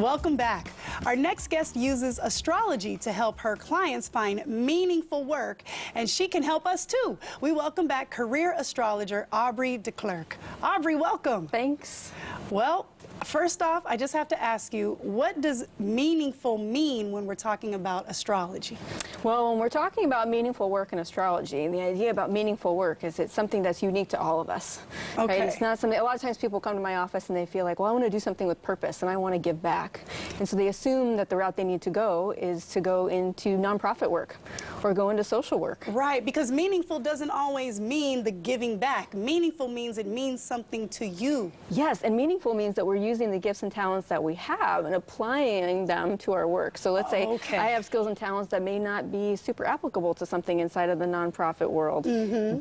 Welcome back. Our next guest uses astrology to help her clients find meaningful work, and she can help us too. We welcome back career astrologer Aubrie De Clerck. Aubrie, welcome. Thanks. Well, first off, I just have to ask you, what does meaningful mean when we're talking about astrology? Well, when we're talking about meaningful work in astrology, the idea about meaningful work is it's something that's unique to all of us. Okay. Right? It's not something, a lot of times people come to my office and they feel like, well, I want to do something with purpose and I want to give back. And so they assume that the route they need to go is to go into nonprofit work or go into social work. Right, because meaningful doesn't always mean the giving back. Meaningful means it means something to you. Yes, and meaningful means that we're using the gifts and talents that we have and applying them to our work. So let's say I have skills and talents that may not be super applicable to something inside of the nonprofit world.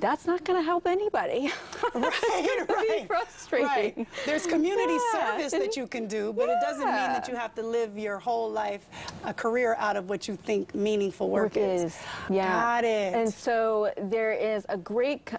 That's not going to help anybody. Right, Be frustrating. Right. There's community service that you can do, but it doesn't mean that you have to live your whole life, a career out of what you think meaningful work is. Yeah. Got it. And so there is a great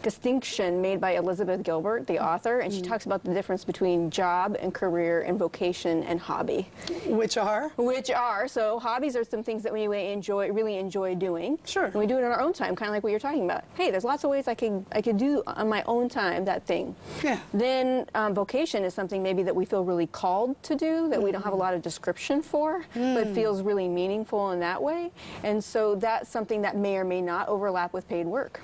distinction made by Elizabeth Gilbert, the author, and she talks about the difference between job and career and vocation and hobby. Which are? Which are, so hobbies are some things that we really enjoy doing. Sure. And we do it on our own time, kind of like what you're talking about. Hey, there's lots of ways I can do on my own time that thing. Yeah. Then vocation is something maybe that we feel really called to do, that we don't have a lot of description for, but feels really meaningful in that way. And so that's something that may or may not overlap with paid work.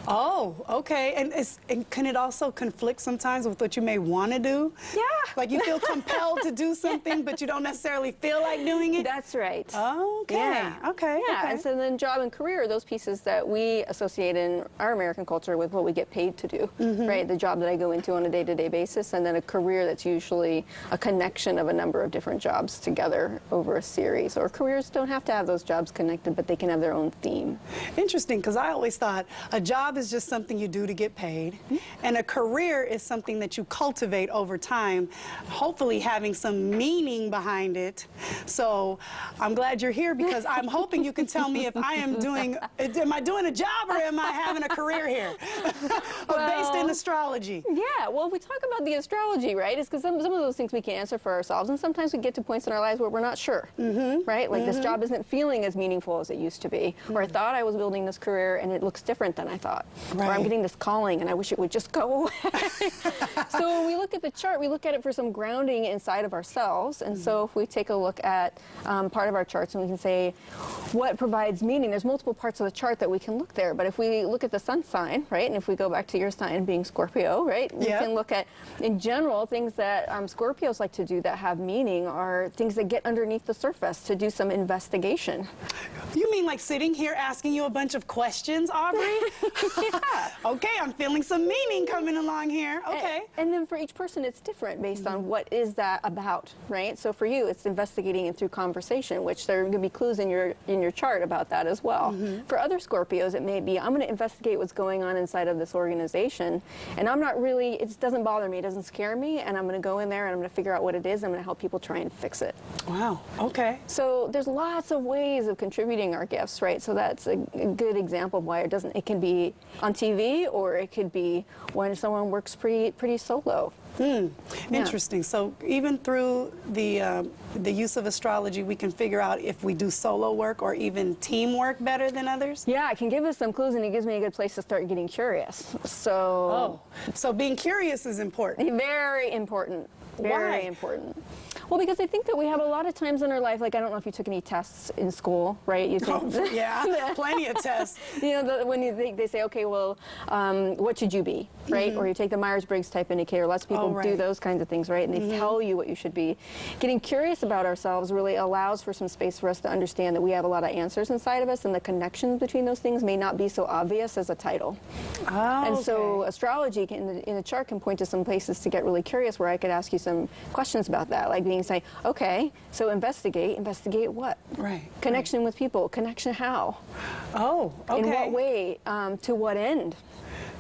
Oh, okay. And can it also conflict sometimes with what you may want to do? Yeah. Like you feel compelled to do something, but you don't necessarily feel like doing it? That's right. Oh, okay. Yeah. Okay. Yeah. Okay. And so then job and career are those pieces that we associate in our American culture with what we get paid to do, right? The job that I go into on a day-to-day basis, and then a career that's usually a connection of a number of different jobs together over a series. Or careers don't have to have those jobs connected, but they can have their own theme. Interesting, because I always thought a job is just something you do to get paid, and a career is something that you cultivate over time, hopefully having some meaning behind it. So I'm glad you're here, because I'm hoping you can tell me if I am I doing a job or am I having a career here? Based in astrology. Yeah, well, if we talk about the astrology, right, it's because some of those things we can answer for ourselves, and sometimes we get to points in our lives where we're not sure, right? Like this job isn't feeling as meaningful as it used to be, or I thought I was building this career and it looks different than I thought. Or I'm getting this calling and I wish it would just go away. So when we look at the chart, we look at it for some grounding inside of ourselves. And so if we take a look at part of our charts and we can say what provides meaning, there's multiple parts of the chart that we can look there. But if we look at the sun sign, right, and if we go back to your sign being Scorpio, right, we can look at, in general, things that Scorpios like to do that have meaning are things that get underneath the surface to do some investigation. You mean like sitting here asking you a bunch of questions, Aubrie? Yeah. Okay, I'm feeling some meaning coming along here. Okay. And then for each person, it's different based on what is that about, right? So for you, it's investigating it through conversation, which there are going to be clues in your chart about that as well. For other Scorpios, it may be, I'm going to investigate what's going on inside of this organization, and I'm not really, it doesn't bother me, it doesn't scare me, and I'm going to go in there and I'm going to figure out what it is, I'm going to help people try and fix it. Wow, okay. So there's lots of ways of contributing our gifts, right? So that's a good example of why it can be on TV, or it could be when someone works pretty solo. Interesting. So even through the use of astrology, we can figure out if we do solo work or even teamwork better than others? Yeah, it can give us some clues, and it gives me a good place to start getting curious. So, so being curious is important. Very important. Very Why? important. Well, because I think that we have a lot of times in our life, like I don't know if you took any tests in school, right? You think, yeah, plenty of tests. You know, when they say, okay, well, what should you be, right? Or you take the Myers-Briggs type indicator. Lots of people do those kinds of things, right? And they tell you what you should be. Getting curious about ourselves really allows for some space for us to understand that we have a lot of answers inside of us, and the connections between those things may not be so obvious as a title. And so astrology in the chart can point to some places to get really curious, where I could ask you some questions about that, like being say, okay, so investigate what? Right. Connection with people, connection how? Oh, okay. In what way, to what end?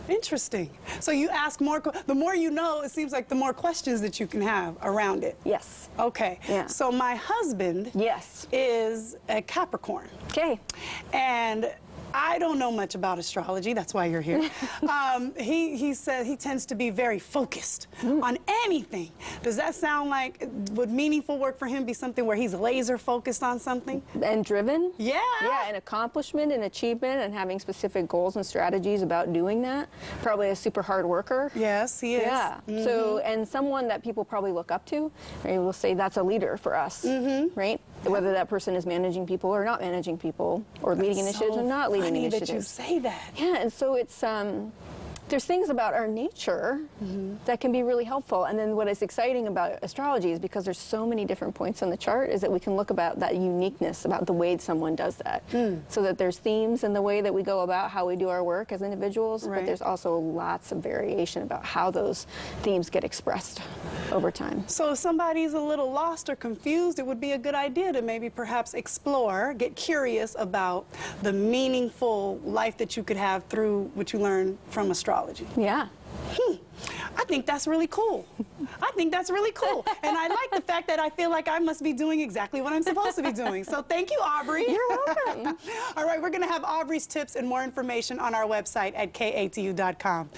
Interesting. So you ask more, the more you know, it seems like the more questions that you can have around it. Yes. Okay. Yeah. So my husband is a Capricorn. Okay. And I don't know much about astrology. That's why you're here. He said he tends to be very focused on anything. Does that sound like, would meaningful work for him be something where he's laser focused on something? And driven? Yeah. Yeah, and accomplishment and achievement and having specific goals and strategies about doing that. Probably a super hard worker. Yes, he is. Yeah. So, and someone that people probably look up to, right, will say that's a leader for us, right? Whether that person is managing people or not managing people, or leading initiatives or not leading initiatives. That you say that. Yeah, and so it's there's things about our nature that can be really helpful. And then what is exciting about astrology is because there's so many different points on the chart is that we can look about that uniqueness about the way someone does that. So that there's themes in the way that we go about how we do our work as individuals, but there's also lots of variation about how those themes get expressed over time. So if somebody's a little lost or confused, it would be a good idea to maybe perhaps explore, get curious about the meaningful life that you could have through what you learn from astrology. Yeah. I think that's really cool. I think that's really cool. And I like the fact that I feel like I must be doing exactly what I'm supposed to be doing. So thank you, Aubrie. You're welcome. All right, we're going to have Aubrie's tips and more information on our website at katu.com.